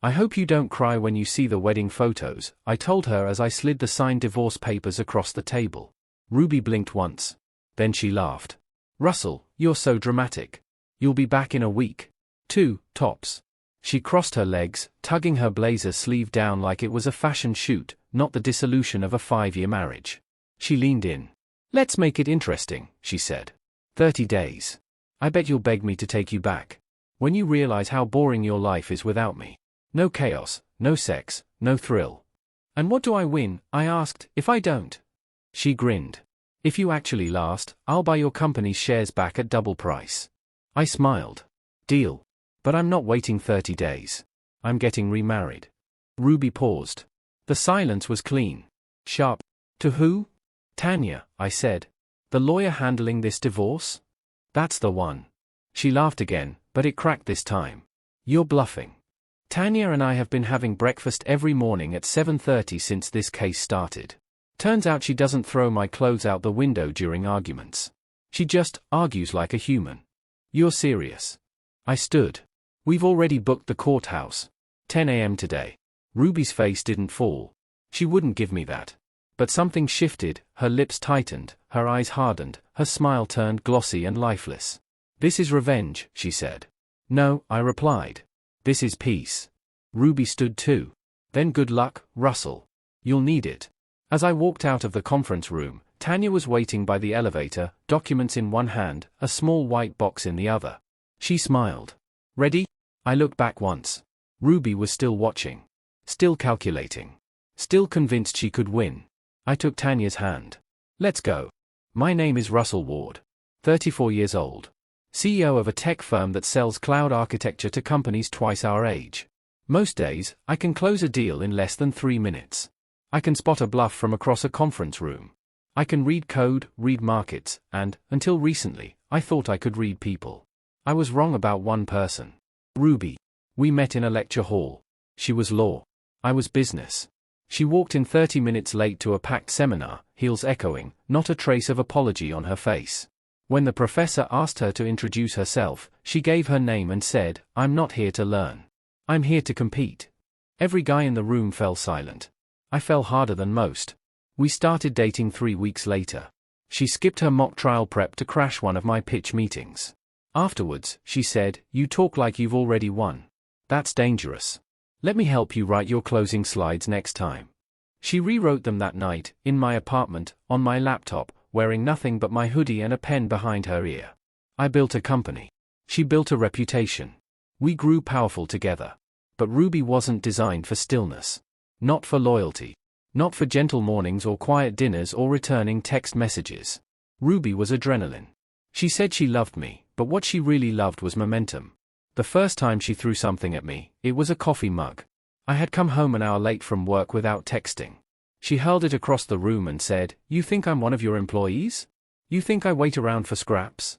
I hope you don't cry when you see the wedding photos, I told her as I slid the signed divorce papers across the table. Ruby blinked once. Then she laughed. Russell, you're so dramatic. You'll be back in a week. 2, tops. She crossed her legs, tugging her blazer sleeve down like it was a fashion shoot, not the dissolution of a 5-year marriage. She leaned in. Let's make it interesting, she said. 30 days. I bet you'll beg me to take you back. When you realize how boring your life is without me. No chaos, no sex, no thrill. And what do I win, I asked, if I don't? She grinned. If you actually last, I'll buy your company's shares back at double price. I smiled. Deal. But I'm not waiting 30 days. I'm getting remarried. Ruby paused. The silence was clean. Sharp. To who? Tanya, I said. The lawyer handling this divorce? That's the one. She laughed again, but it cracked this time. You're bluffing. Tanya and I have been having breakfast every morning at 7:30 since this case started. Turns out she doesn't throw my clothes out the window during arguments. She just argues like a human. You're serious? I stood. We've already booked the courthouse. 10 a.m. today. Ruby's face didn't fall. She wouldn't give me that. But something shifted, her lips tightened, her eyes hardened, her smile turned glossy and lifeless. This is revenge, she said. No, I replied. This is peace. Ruby stood too. Then good luck, Russell. You'll need it. As I walked out of the conference room, Tanya was waiting by the elevator, documents in one hand, a small white box in the other. She smiled. Ready? I looked back once. Ruby was still watching. Still calculating. Still convinced she could win. I took Tanya's hand. Let's go. My name is Russell Ward. 34 years old. CEO of a tech firm that sells cloud architecture to companies twice our age. Most days, I can close a deal in less than 3 minutes. I can spot a bluff from across a conference room. I can read code, read markets, and, until recently, I thought I could read people. I was wrong about one person. Ruby. We met in a lecture hall. She was law. I was business. She walked in 30 minutes late to a packed seminar, heels echoing, not a trace of apology on her face. When the professor asked her to introduce herself, she gave her name and said, I'm not here to learn. I'm here to compete. Every guy in the room fell silent. I fell harder than most. We started dating 3 weeks later. She skipped her mock trial prep to crash one of my pitch meetings. Afterwards, she said, you talk like you've already won. That's dangerous. Let me help you write your closing slides next time. She rewrote them that night, in my apartment, on my laptop, wearing nothing but my hoodie and a pen behind her ear. I built a company. She built a reputation. We grew powerful together. But Ruby wasn't designed for stillness. Not for loyalty. Not for gentle mornings or quiet dinners or returning text messages. Ruby was adrenaline. She said she loved me, but what she really loved was momentum. The first time she threw something at me, it was a coffee mug. I had come home an hour late from work without texting. She hurled it across the room and said, you think I'm one of your employees? You think I wait around for scraps?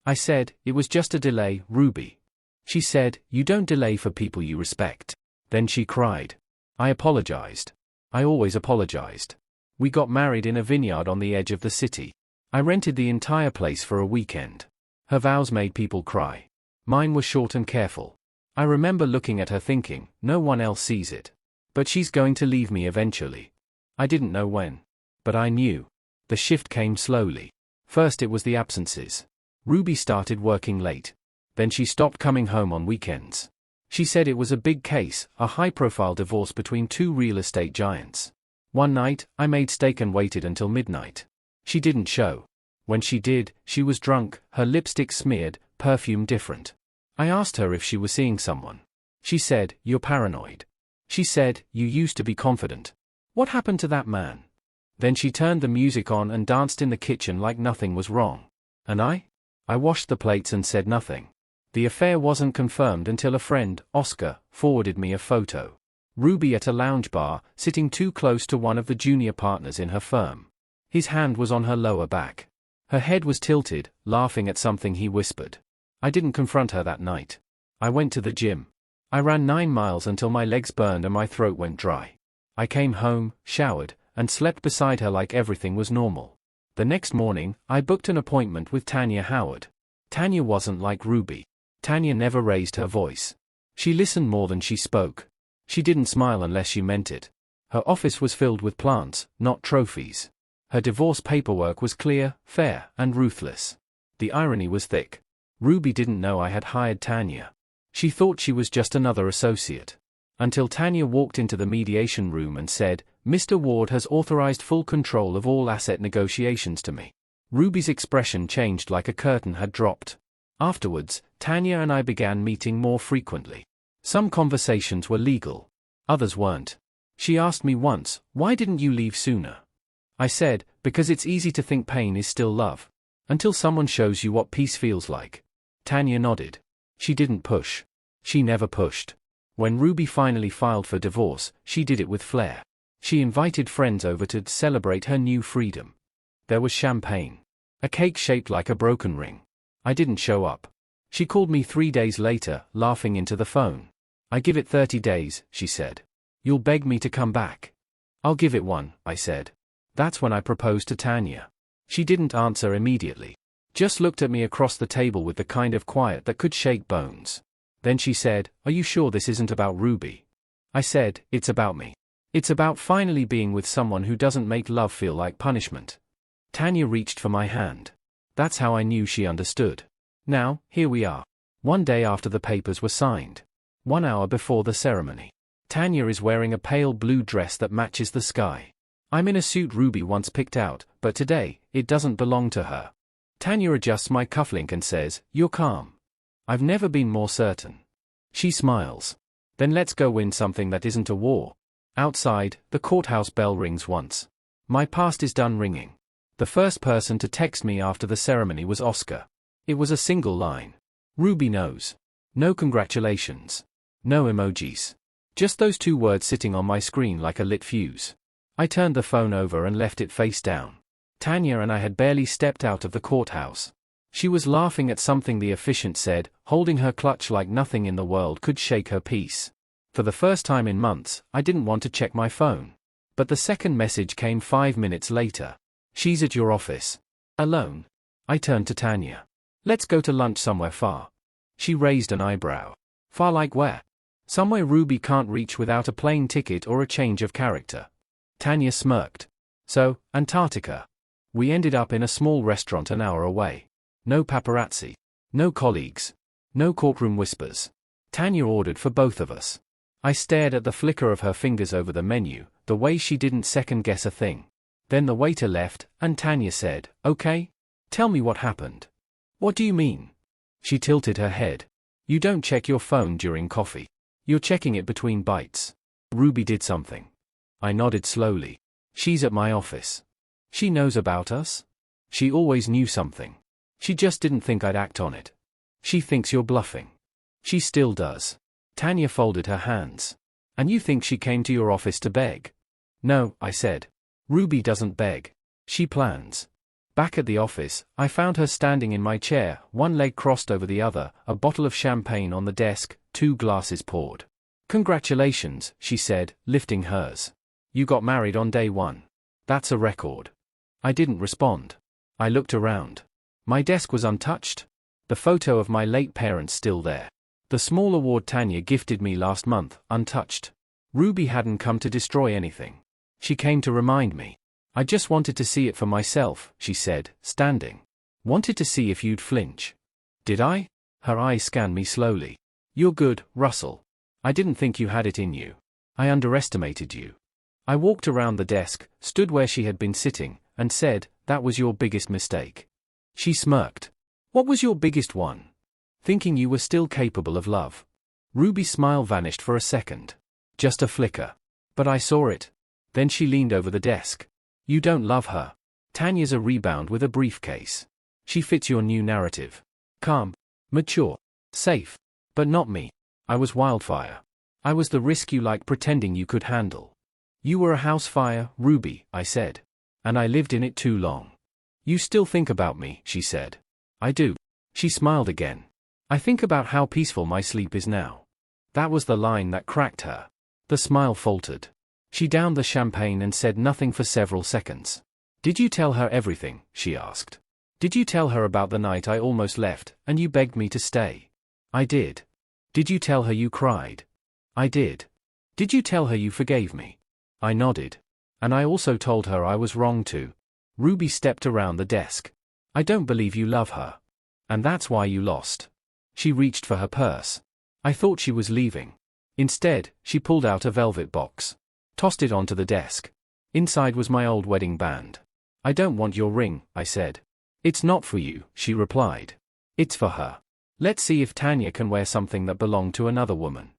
I said, it was just a delay, Ruby. She said, you don't delay for people you respect. Then she cried. I apologized. I always apologized. We got married in a vineyard on the edge of the city. I rented the entire place for a weekend. Her vows made people cry. Mine were short and careful. I remember looking at her thinking, no one else sees it. But she's going to leave me eventually. I didn't know when. But I knew. The shift came slowly. First it was the absences. Ruby started working late. Then she stopped coming home on weekends. She said it was a big case, a high-profile divorce between 2 real estate giants. One night, I made steak and waited until midnight. She didn't show. When she did, she was drunk, her lipstick smeared, perfume different. I asked her if she was seeing someone. She said, you're paranoid. She said, you used to be confident. What happened to that man? Then she turned the music on and danced in the kitchen like nothing was wrong. And I washed the plates and said nothing. The affair wasn't confirmed until a friend, Oscar, forwarded me a photo. Ruby at a lounge bar, sitting too close to one of the junior partners in her firm. His hand was on her lower back. Her head was tilted, laughing at something he whispered. I didn't confront her that night. I went to the gym. I ran 9 miles until my legs burned and my throat went dry. I came home, showered, and slept beside her like everything was normal. The next morning, I booked an appointment with Tanya Howard. Tanya wasn't like Ruby. Tanya never raised her voice. She listened more than she spoke. She didn't smile unless she meant it. Her office was filled with plants, not trophies. Her divorce paperwork was clear, fair, and ruthless. The irony was thick. Ruby didn't know I had hired Tanya. She thought she was just another associate. Until Tanya walked into the mediation room and said, "Mr. Ward has authorized full control of all asset negotiations to me." Ruby's expression changed like a curtain had dropped. Afterwards, Tanya and I began meeting more frequently. Some conversations were legal. Others weren't. She asked me once, "Why didn't you leave sooner?" I said, "Because it's easy to think pain is still love. Until someone shows you what peace feels like." Tanya nodded. She didn't push. She never pushed. When Ruby finally filed for divorce, she did it with flair. She invited friends over to celebrate her new freedom. There was champagne. A cake shaped like a broken ring. I didn't show up. She called me 3 days later, laughing into the phone. "I give it 30 days, she said. "You'll beg me to come back." "I'll give it 1, I said. That's when I proposed to Tanya. She didn't answer immediately. Just looked at me across the table with the kind of quiet that could shake bones. Then she said, "Are you sure this isn't about Ruby?" I said, "It's about me. It's about finally being with someone who doesn't make love feel like punishment." Tanya reached for my hand. That's how I knew she understood. Now, here we are. One day after the papers were signed. 1 hour before the ceremony. Tanya is wearing a pale blue dress that matches the sky. I'm in a suit Ruby once picked out, but today, it doesn't belong to her. Tanya adjusts my cufflink and says, "You're calm." I've never been more certain. She smiles. "Then let's go win something that isn't a war." Outside, the courthouse bell rings once. My past is done ringing. The first person to text me after the ceremony was Oscar. It was a single line. "Ruby knows." No congratulations. No emojis. Just those 2 words sitting on my screen like a lit fuse. I turned the phone over and left it face down. Tanya and I had barely stepped out of the courthouse. She was laughing at something the officiant said, holding her clutch like nothing in the world could shake her peace. For the first time in months, I didn't want to check my phone. But the second message came 5 minutes later. "She's at your office." "Alone?" I turned to Tanya. "Let's go to lunch somewhere far." She raised an eyebrow. "Far like where?" "Somewhere Ruby can't reach without a plane ticket or a change of character." Tanya smirked. "So, Antarctica." We ended up in a small restaurant an hour away. No paparazzi. No colleagues. No courtroom whispers. Tanya ordered for both of us. I stared at the flicker of her fingers over the menu, the way she didn't second-guess a thing. Then the waiter left, and Tanya said, "Okay? Tell me what happened." "What do you mean?" She tilted her head. "You don't check your phone during coffee. You're checking it between bites. Ruby did something." I nodded slowly. "She's at my office." "She knows about us?" "She always knew something. She just didn't think I'd act on it." "She thinks you're bluffing." "She still does." Tanya folded her hands. "And you think she came to your office to beg?" "No," I said. "Ruby doesn't beg. She plans." Back at the office, I found her standing in my chair, one leg crossed over the other, a bottle of champagne on the desk, 2 glasses poured. "Congratulations," she said, lifting hers. "You got married on day 1. That's a record." I didn't respond. I looked around. My desk was untouched. The photo of my late parents still there. The small award Tanya gifted me last month, untouched. Ruby hadn't come to destroy anything. She came to remind me. "I just wanted to see it for myself," she said, standing. "Wanted to see if you'd flinch." "Did I?" Her eyes scanned me slowly. "You're good, Russell. I didn't think you had it in you. I underestimated you." I walked around the desk, stood where she had been sitting, and said, "That was your biggest mistake." She smirked. "What was your biggest one?" "Thinking you were still capable of love." Ruby's smile vanished for a second. Just a flicker. But I saw it. Then she leaned over the desk. "You don't love her." Tanya's a rebound with a briefcase. She fits your new narrative. Calm. Mature. Safe. But not me. I was wildfire. I was the risk you like pretending you could handle. "You were a house fire, Ruby," I said. "And I lived in it too long." "You still think about me," she said. "I do." She smiled again. "I think about how peaceful my sleep is now." That was the line that cracked her. The smile faltered. She downed the champagne and said nothing for several seconds. "Did you tell her everything?" she asked. "Did you tell her about the night I almost left, and you begged me to stay?" "I did." "Did you tell her you cried?" "I did." Did you tell her you forgave me? I nodded. And I also told her I was wrong too. Ruby stepped around the desk. I don't believe you love her. And that's why you lost. She reached for her purse. I thought she was leaving. Instead, she pulled out a velvet box. Tossed it onto the desk. Inside was my old wedding band. I don't want your ring, I said. It's not for you, she replied. It's for her. Let's see if Tanya can wear something that belonged to another woman.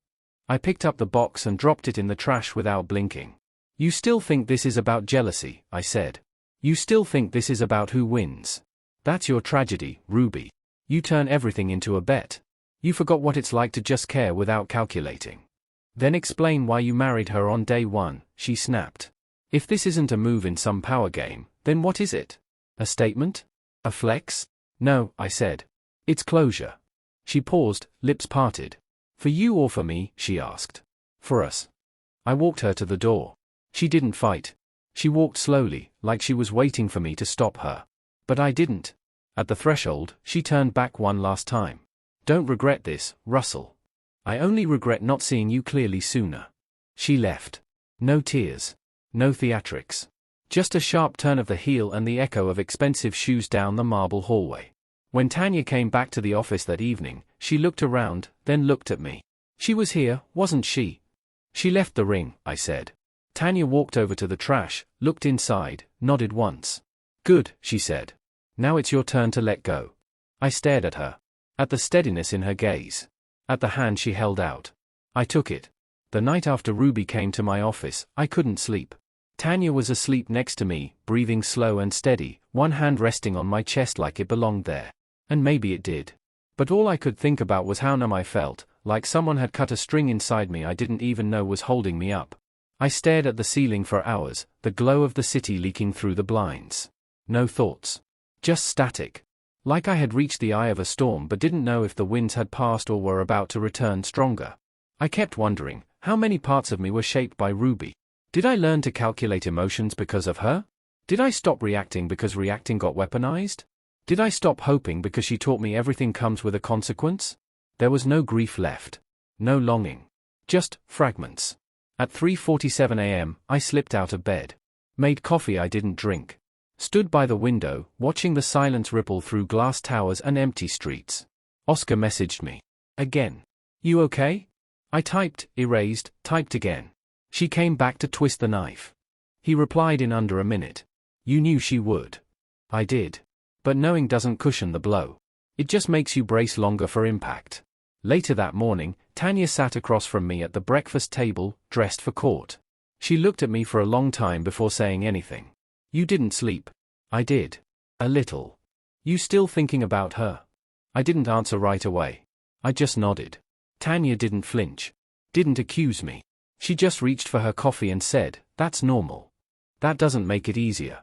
I picked up the box and dropped it in the trash without blinking. You still think this is about jealousy, I said. You still think this is about who wins. That's your tragedy, Ruby. You turn everything into a bet. You forgot what it's like to just care without calculating. Then explain why you married her on day one, she snapped. If this isn't a move in some power game, then what is it? A statement? A flex? No, I said. It's closure. She paused, lips parted. For you or for me, she asked. For us. I walked her to the door. She didn't fight. She walked slowly, like she was waiting for me to stop her. But I didn't. At the threshold, she turned back one last time. Don't regret this, Russell. I only regret not seeing you clearly sooner. She left. No tears. No theatrics. Just a sharp turn of the heel and the echo of expensive shoes down the marble hallway. When Tanya came back to the office that evening, she looked around, then looked at me. She was here, wasn't she? She left the ring, I said. Tanya walked over to the trash, looked inside, nodded once. Good, she said. Now it's your turn to let go. I stared at her. At the steadiness in her gaze. At the hand she held out. I took it. The night after Ruby came to my office, I couldn't sleep. Tanya was asleep next to me, breathing slow and steady, one hand resting on my chest like it belonged there. And maybe it did. But all I could think about was how numb I felt, like someone had cut a string inside me I didn't even know was holding me up. I stared at the ceiling for hours, the glow of the city leaking through the blinds. No thoughts. Just static. Like I had reached the eye of a storm but didn't know if the winds had passed or were about to return stronger. I kept wondering, how many parts of me were shaped by Ruby? Did I learn to calculate emotions because of her? Did I stop reacting because reacting got weaponized? Did I stop hoping because she taught me everything comes with a consequence? There was no grief left. No longing. Just fragments. At 3:47 a.m., I slipped out of bed. Made coffee I didn't drink. Stood by the window, watching the silence ripple through glass towers and empty streets. Oscar messaged me. Again. You okay? I typed, erased, typed again. She came back to twist the knife. He replied in under a minute. You knew she would. I did. But knowing doesn't cushion the blow. It just makes you brace longer for impact. Later that morning, Tanya sat across from me at the breakfast table, dressed for court. She looked at me for a long time before saying anything. You didn't sleep. I did. A little. You still thinking about her? I didn't answer right away. I just nodded. Tanya didn't flinch. Didn't accuse me. She just reached for her coffee and said, that's normal. That doesn't make it easier.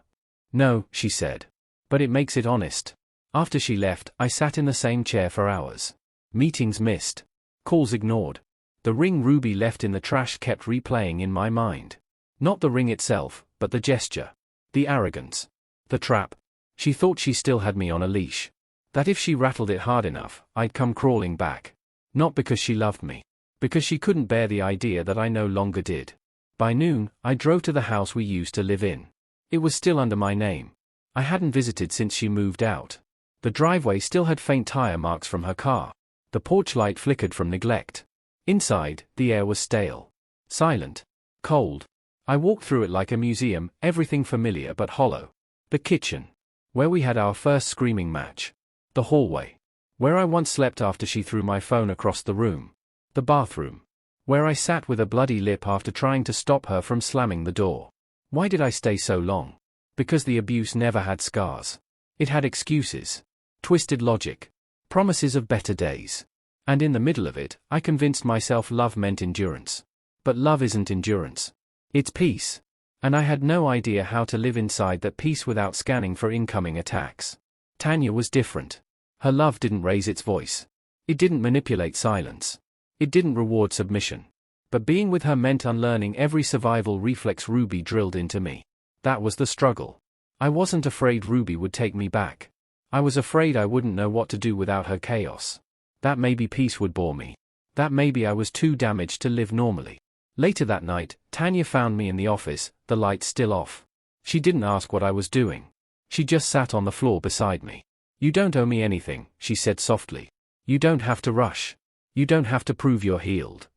No, she said. But it makes it honest. After she left, I sat in the same chair for hours. Meetings missed. Calls ignored. The ring Ruby left in the trash kept replaying in my mind. Not the ring itself, but the gesture. The arrogance. The trap. She thought she still had me on a leash. That if she rattled it hard enough, I'd come crawling back. Not because she loved me. Because she couldn't bear the idea that I no longer did. By noon, I drove to the house we used to live in. It was still under my name. I hadn't visited since she moved out. The driveway still had faint tire marks from her car. The porch light flickered from neglect. Inside, the air was stale. Silent. Cold. I walked through it like a museum, everything familiar but hollow. The kitchen. Where we had our first screaming match. The hallway. Where I once slept after she threw my phone across the room. The bathroom. Where I sat with a bloody lip after trying to stop her from slamming the door. Why did I stay so long? Because the abuse never had scars. It had excuses. Twisted logic. Promises of better days. And in the middle of it, I convinced myself love meant endurance. But love isn't endurance. It's peace. And I had no idea how to live inside that peace without scanning for incoming attacks. Tanya was different. Her love didn't raise its voice. It didn't manipulate silence. It didn't reward submission. But being with her meant unlearning every survival reflex Ruby drilled into me. That was the struggle. I wasn't afraid Ruby would take me back. I was afraid I wouldn't know what to do without her chaos. That maybe peace would bore me. That maybe I was too damaged to live normally. Later that night, Tanya found me in the office, the lights still off. She didn't ask what I was doing. She just sat on the floor beside me. "You don't owe me anything," she said softly. "You don't have to rush. You don't have to prove you're healed."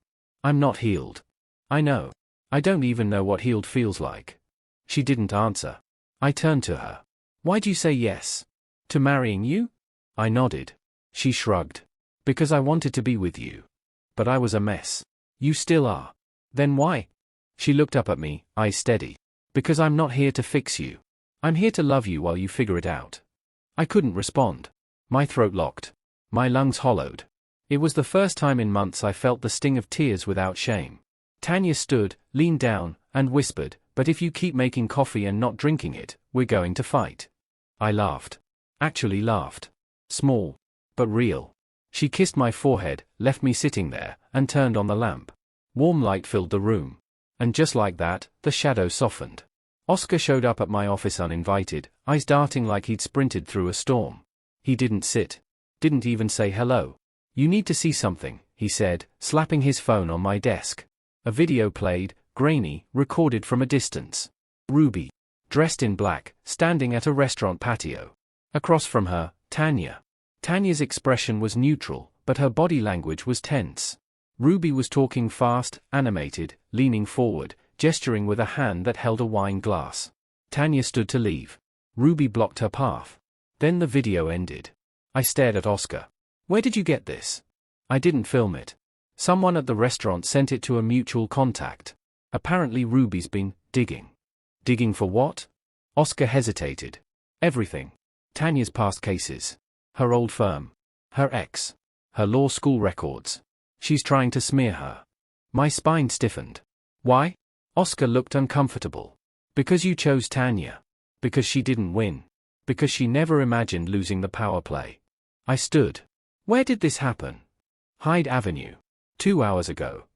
"I'm not healed. I know. I don't even know what healed feels like." She didn't answer. I turned to her. "Why'd you say yes? To marrying you?" I nodded. She shrugged. "Because I wanted to be with you. But I was a mess. You still are." "Then why?" She looked up at me, eyes steady. "Because I'm not here to fix you. I'm here to love you while you figure it out." I couldn't respond. My throat locked. My lungs hollowed. It was the first time in months I felt the sting of tears without shame. Tanya stood, leaned down, and whispered, "But if you keep making coffee and not drinking it, we're going to fight." I laughed. Actually laughed. Small. But real. She kissed my forehead, left me sitting there, and turned on the lamp. Warm light filled the room. And just like that, the shadow softened. Oscar showed up at my office uninvited, eyes darting like he'd sprinted through a storm. He didn't sit. Didn't even say hello. "You need to see something," he said, slapping his phone on my desk. A video played, grainy, recorded from a distance. Ruby. Dressed in black, standing at a restaurant patio. Across from her, Tanya. Tanya's expression was neutral, but her body language was tense. Ruby was talking fast, animated, leaning forward, gesturing with a hand that held a wine glass. Tanya stood to leave. Ruby blocked her path. Then the video ended. I stared at Oscar. "Where did you get this?" "I didn't film it. Someone at the restaurant sent it to a mutual contact. Apparently Ruby's been digging." "Digging for what?" Oscar hesitated. "Everything. Tanya's past cases. Her old firm. Her ex. Her law school records. She's trying to smear her." My spine stiffened. "Why?" Oscar looked uncomfortable. "Because you chose Tanya. Because she didn't win. Because she never imagined losing the power play." I stood. "Where did this happen?" "Hyde Avenue. 2 hours ago."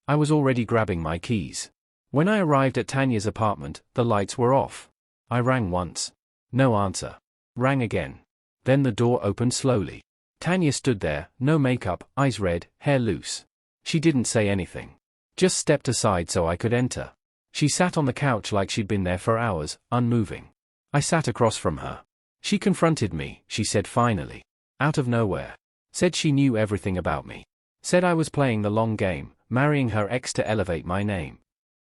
I was already grabbing my keys. When I arrived at Tanya's apartment, the lights were off. I rang once. No answer. Rang again. Then the door opened slowly. Tanya stood there, no makeup, eyes red, hair loose. She didn't say anything. Just stepped aside so I could enter. She sat on the couch like she'd been there for hours, unmoving. I sat across from her. "She confronted me," she said finally. Out of nowhere. Said she knew everything about me. Said I was playing the long game, marrying her ex to elevate my name.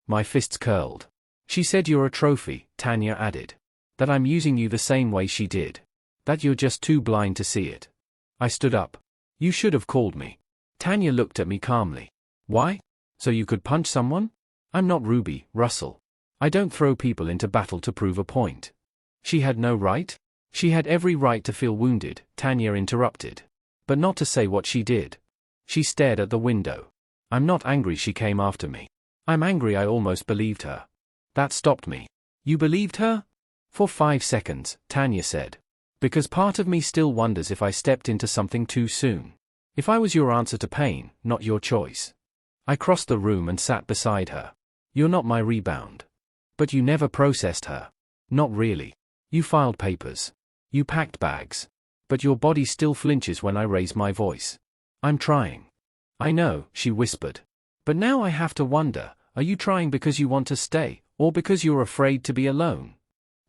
My fists curled. "She said you're a trophy," Tanya added. "That I'm using you the same way she did. That you're just too blind to see it." I stood up. "You should have called me." Tanya looked at me calmly. "Why? So you could punch someone?" "I'm not Ruby, Russell. I don't throw people into battle to prove a point." She had no right? She had every right to feel wounded, Tanya interrupted. But not to say what she did. She stared at the window. "I'm not angry she came after me. I'm angry I almost believed her." That stopped me. "You believed her?" "For 5 seconds," Tanya said. "Because part of me still wonders if I stepped into something too soon. If I was your answer to pain, not your choice." I crossed the room and sat beside her. "You're not my rebound." "But you never processed her." "Not really. You filed papers. You packed bags. But your body still flinches when I raise my voice." "I'm trying." "I know," she whispered. "But now I have to wonder, are you trying because you want to stay, or because you're afraid to be alone?"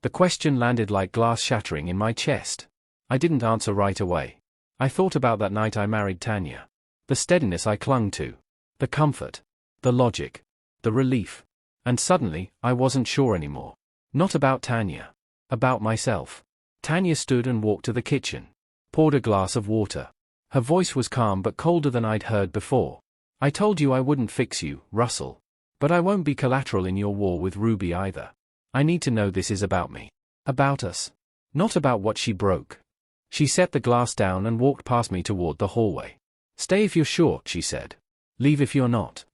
The question landed like glass shattering in my chest. I didn't answer right away. I thought about that night I married Tanya. The steadiness I clung to. The comfort. The logic. The relief. And suddenly, I wasn't sure anymore. Not about Tanya. About myself. Tanya stood and walked to the kitchen. Poured a glass of water. Her voice was calm but colder than I'd heard before. "I told you I wouldn't fix you, Russell. But I won't be collateral in your war with Ruby either. I need to know this is about me. About us. Not about what she broke." She set the glass down and walked past me toward the hallway. "Stay if you're sure," she said. "Leave if you're not."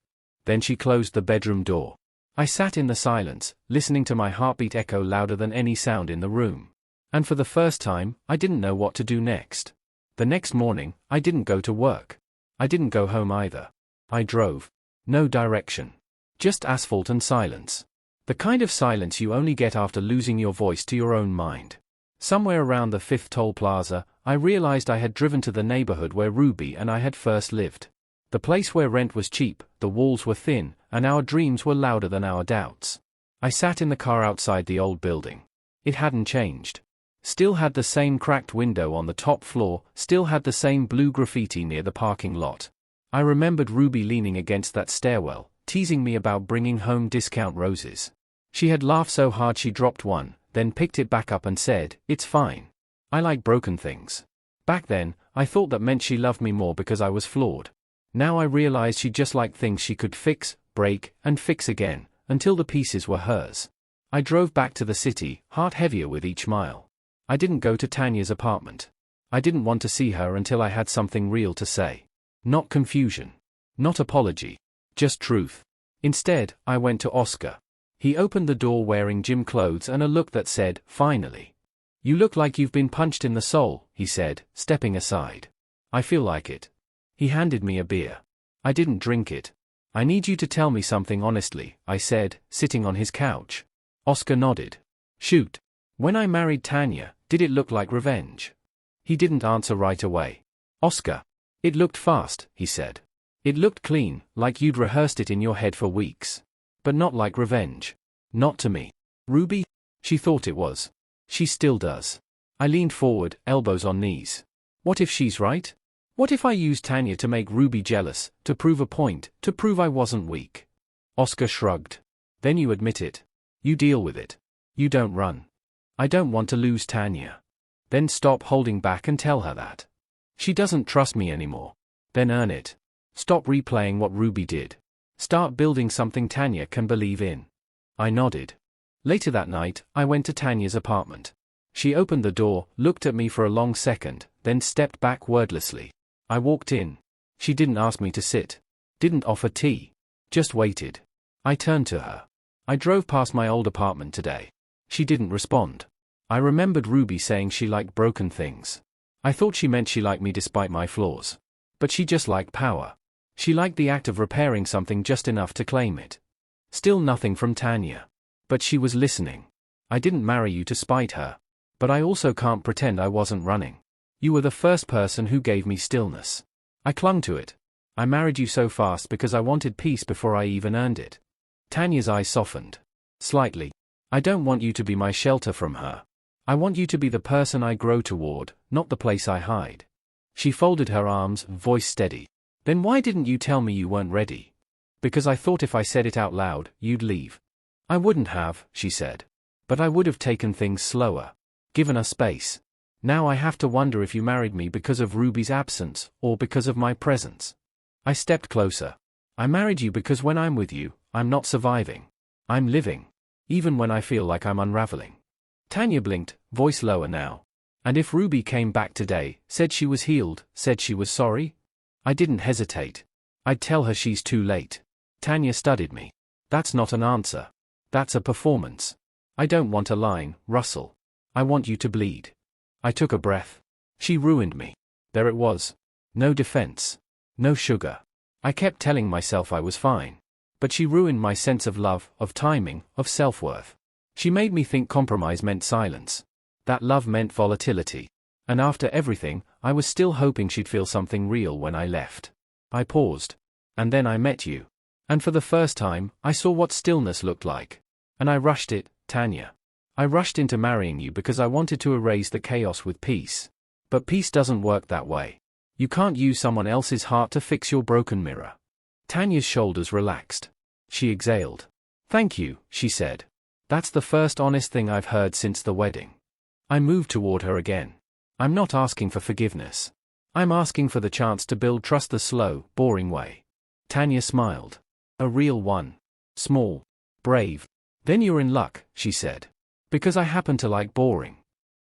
Then she closed the bedroom door. I sat in the silence, listening to my heartbeat echo louder than any sound in the room. And for the first time, I didn't know what to do next. The next morning, I didn't go to work. I didn't go home either. I drove. No direction. Just asphalt and silence. The kind of silence you only get after losing your voice to your own mind. Somewhere around the 5th Toll Plaza, I realized I had driven to the neighborhood where Ruby and I had first lived. The place where rent was cheap, the walls were thin, and our dreams were louder than our doubts. I sat in the car outside the old building. It hadn't changed. Still had the same cracked window on the top floor, still had the same blue graffiti near the parking lot. I remembered Ruby leaning against that stairwell, teasing me about bringing home discount roses. She had laughed so hard she dropped one, then picked it back up and said, "It's fine. I like broken things." Back then, I thought that meant she loved me more because I was flawed. Now I realized she just liked things she could fix, break, and fix again, until the pieces were hers. I drove back to the city, heart heavier with each mile. I didn't go to Tanya's apartment. I didn't want to see her until I had something real to say. Not confusion. Not apology. Just truth. Instead, I went to Oscar. He opened the door wearing gym clothes and a look that said, "Finally." "You look like you've been punched in the soul," he said, stepping aside. "I feel like it." He handed me a beer. I didn't drink it. "I need you to tell me something honestly," I said, sitting on his couch. Oscar nodded. "Shoot. When I married Tanya, did it look like revenge?" He didn't answer right away. "Oscar. It looked fast," he said. "It looked clean, like you'd rehearsed it in your head for weeks. But not like revenge. Not to me." "Ruby?" "She thought it was. She still does." I leaned forward, elbows on knees. "What if she's right? What if I used Tanya to make Ruby jealous, to prove a point, to prove I wasn't weak?" Oscar shrugged. "Then you admit it. You deal with it. You don't run." "I don't want to lose Tanya." "Then stop holding back and tell her that. She doesn't trust me anymore. Then earn it. Stop replaying what Ruby did. Start building something Tanya can believe in." I nodded. Later that night, I went to Tanya's apartment. She opened the door, looked at me for a long second, then stepped back wordlessly. I walked in. She didn't ask me to sit. Didn't offer tea. Just waited. I turned to her. "I drove past my old apartment today." She didn't respond. I remembered Ruby saying she liked broken things. I thought she meant she liked me despite my flaws. But she just liked power. She liked the act of repairing something just enough to claim it. Still nothing from Tanya. But she was listening. "I didn't marry you to spite her. But I also can't pretend I wasn't running. You were the first person who gave me stillness. I clung to it. I married you so fast because I wanted peace before I even earned it." Tanya's eyes softened. Slightly. "I don't want you to be my shelter from her. I want you to be the person I grow toward, not the place I hide." She folded her arms, voice steady. "Then why didn't you tell me you weren't ready?" "Because I thought if I said it out loud, you'd leave." "I wouldn't have," she said. "But I would have taken things slower. Given her space. Now I have to wonder if you married me because of Ruby's absence, or because of my presence." I stepped closer. "I married you because when I'm with you, I'm not surviving. I'm living. Even when I feel like I'm unraveling." Tanya blinked, voice lower now. "And if Ruby came back today, said she was healed, said she was sorry?" I didn't hesitate. "I'd tell her she's too late." Tanya studied me. "That's not an answer. That's a performance. I don't want a line, Russell. I want you to bleed." I took a breath. She ruined me. There it was. No defense. No sugar. I kept telling myself I was fine. But she ruined my sense of love, of timing, of self-worth. She made me think compromise meant silence. That love meant volatility. And after everything, I was still hoping she'd feel something real when I left. I paused. And then I met you. And for the first time, I saw what stillness looked like. And I rushed it, Tanya. I rushed into marrying you because I wanted to erase the chaos with peace. But peace doesn't work that way. You can't use someone else's heart to fix your broken mirror. Tanya's shoulders relaxed. She exhaled. "Thank you," she said. "That's the first honest thing I've heard since the wedding." I moved toward her again. "I'm not asking for forgiveness. I'm asking for the chance to build trust the slow, boring way." Tanya smiled. "A real one. Small. Brave. Then you're in luck," she said. "Because I happen to like boring."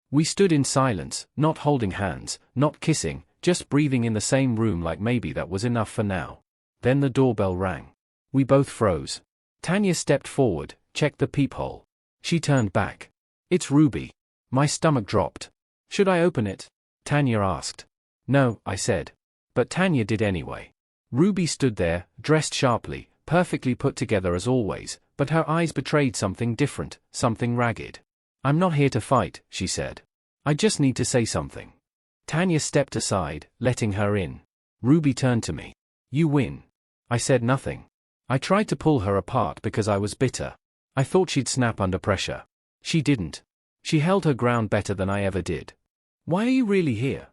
We stood in silence, not holding hands, not kissing, just breathing in the same room like maybe that was enough for now. Then the doorbell rang. We both froze. Tanya stepped forward, checked the peephole. She turned back. "It's Ruby." My stomach dropped. "Should I open it?" Tanya asked. "No," I said. But Tanya did anyway. Ruby stood there, dressed sharply, perfectly put together as always, but her eyes betrayed something different, something ragged. "I'm not here to fight," she said. "I just need to say something." Tanya stepped aside, letting her in. Ruby turned to me. You win. I said nothing. I tried to pull her apart because I was bitter. I thought she'd snap under pressure. She didn't. She held her ground better than I ever did. Why are you really here?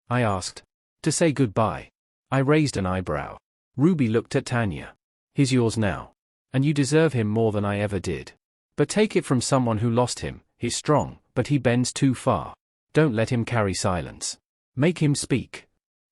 I asked. To say goodbye. I raised an eyebrow. Ruby looked at Tanya. He's yours now. And you deserve him more than I ever did. But take it from someone who lost him. He's strong, but he bends too far. Don't let him carry silence. Make him speak.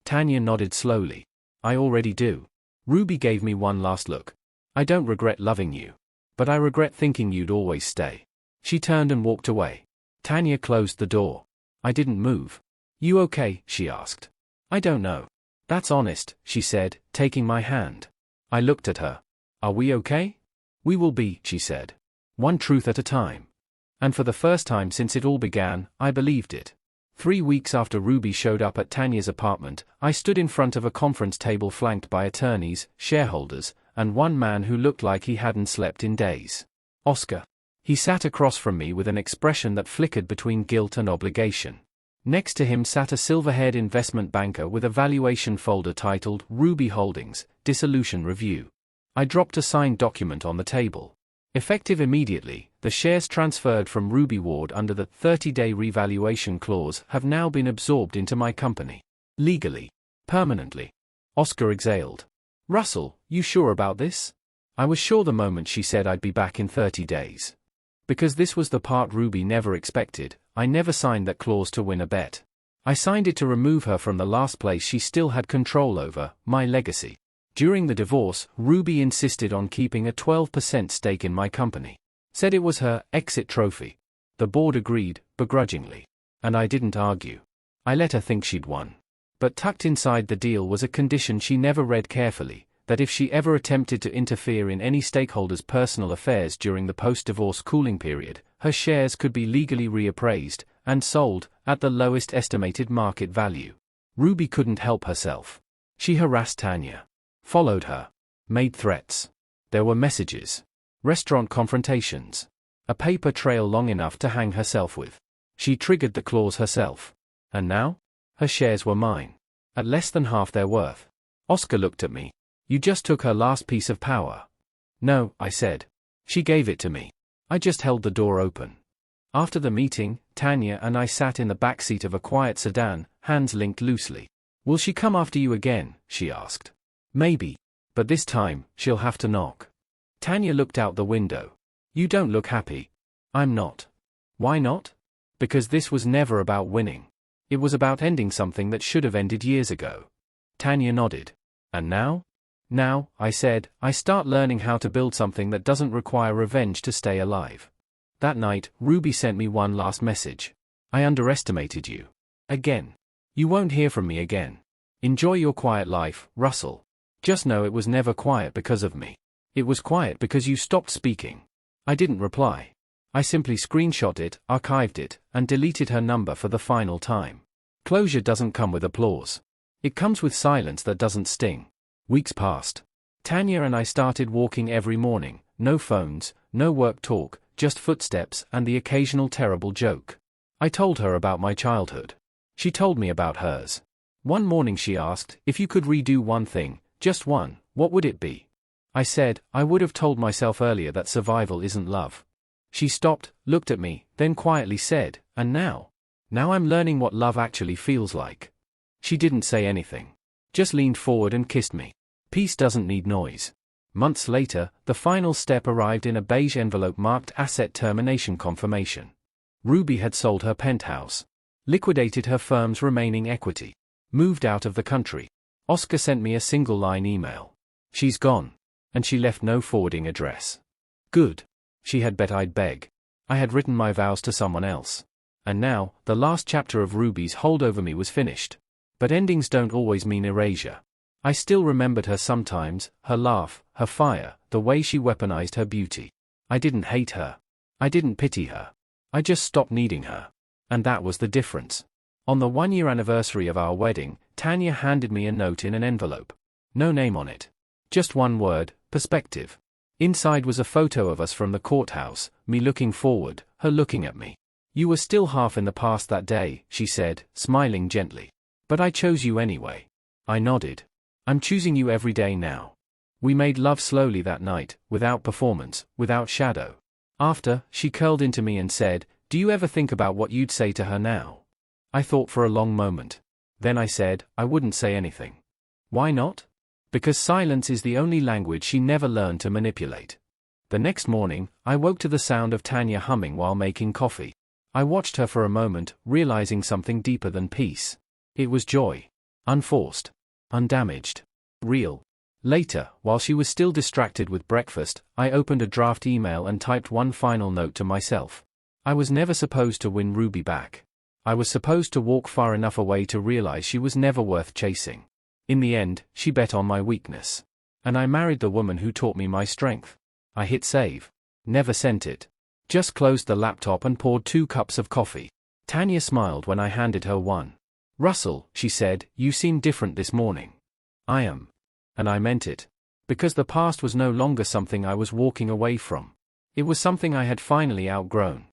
Tanya nodded slowly. I already do. Ruby gave me one last look. I don't regret loving you. But I regret thinking you'd always stay. She turned and walked away. Tanya closed the door. I didn't move. You okay? She asked. I don't know. That's honest, she said, taking my hand. I looked at her. Are we okay? We will be, she said. One truth at a time. And for the first time since it all began, I believed it. 3 weeks after Ruby showed up at Tanya's apartment, I stood in front of a conference table flanked by attorneys, shareholders, and one man who looked like he hadn't slept in days. Oscar. He sat across from me with an expression that flickered between guilt and obligation. Next to him sat a silver-haired investment banker with a valuation folder titled Ruby Holdings, Dissolution Review. I dropped a signed document on the table. Effective immediately, the shares transferred from Ruby Ward under the 30-day revaluation clause have now been absorbed into my company. Legally. Permanently. Oscar exhaled. Russell, you sure about this? I was sure the moment she said I'd be back in 30 days. Because this was the part Ruby never expected, I never signed that clause to win a bet. I signed it to remove her from the last place she still had control over, my legacy. During the divorce, Ruby insisted on keeping a 12% stake in my company. Said it was her exit trophy. The board agreed, begrudgingly. And I didn't argue. I let her think she'd won. But tucked inside the deal was a condition she never read carefully, that if she ever attempted to interfere in any stakeholder's personal affairs during the post-divorce cooling period, her shares could be legally reappraised and sold at the lowest estimated market value. Ruby couldn't help herself. She harassed Tanya. Followed her. Made threats. There were messages. Restaurant confrontations. A paper trail long enough to hang herself with. She triggered the clause herself. And now? Her shares were mine. At less than half their worth. Oscar looked at me. You just took her last piece of power. No, I said. She gave it to me. I just held the door open. After the meeting, Tanya and I sat in the back seat of a quiet sedan, hands linked loosely. Will she come after you again? She asked. Maybe. But this time, she'll have to knock. Tanya looked out the window. You don't look happy. I'm not. Why not? Because this was never about winning. It was about ending something that should have ended years ago. Tanya nodded. And now? Now, I said, I start learning how to build something that doesn't require revenge to stay alive. That night, Ruby sent me one last message. I underestimated you. Again. You won't hear from me again. Enjoy your quiet life, Russell. Just know it was never quiet because of me. It was quiet because you stopped speaking. I didn't reply. I simply screenshot it, archived it, and deleted her number for the final time. Closure doesn't come with applause. It comes with silence that doesn't sting. Weeks passed. Tanya and I started walking every morning, no phones, no work talk, just footsteps and the occasional terrible joke. I told her about my childhood. She told me about hers. One morning she asked, if you could redo one thing, just one, what would it be? I said, I would have told myself earlier that survival isn't love. She stopped, looked at me, then quietly said, and now? Now I'm learning what love actually feels like. She didn't say anything. Just leaned forward and kissed me. Peace doesn't need noise. Months later, the final step arrived in a beige envelope marked Asset Termination Confirmation. Ruby had sold her penthouse. Liquidated her firm's remaining equity. Moved out of the country. Oscar sent me a single-line email. She's gone. And she left no forwarding address. Good. She had bet I'd beg. I had written my vows to someone else. And now, the last chapter of Ruby's hold over me was finished. But endings don't always mean erasure. I still remembered her sometimes, her laugh, her fire, the way she weaponized her beauty. I didn't hate her. I didn't pity her. I just stopped needing her. And that was the difference. On the 1-year anniversary of our wedding, Tanya handed me a note in an envelope. No name on it. Just one word, perspective. Inside was a photo of us from the courthouse, me looking forward, her looking at me. You were still half in the past that day, she said, smiling gently. But I chose you anyway. I nodded. I'm choosing you every day now. We made love slowly that night, without performance, without shadow. After, she curled into me and said, "Do you ever think about what you'd say to her now?" I thought for a long moment. Then I said, "I wouldn't say anything." Why not? Because silence is the only language she never learned to manipulate. The next morning, I woke to the sound of Tanya humming while making coffee. I watched her for a moment, realizing something deeper than peace. It was joy. Unforced. Undamaged. Real. Later, while she was still distracted with breakfast, I opened a draft email and typed one final note to myself. I was never supposed to win Ruby back. I was supposed to walk far enough away to realize she was never worth chasing. In the end, she bet on my weakness. And I married the woman who taught me my strength. I hit save. Never sent it. Just closed the laptop and poured 2 cups of coffee. Tanya smiled when I handed her one. "Russell," she said, "you seem different this morning." I am. And I meant it. Because the past was no longer something I was walking away from. It was something I had finally outgrown.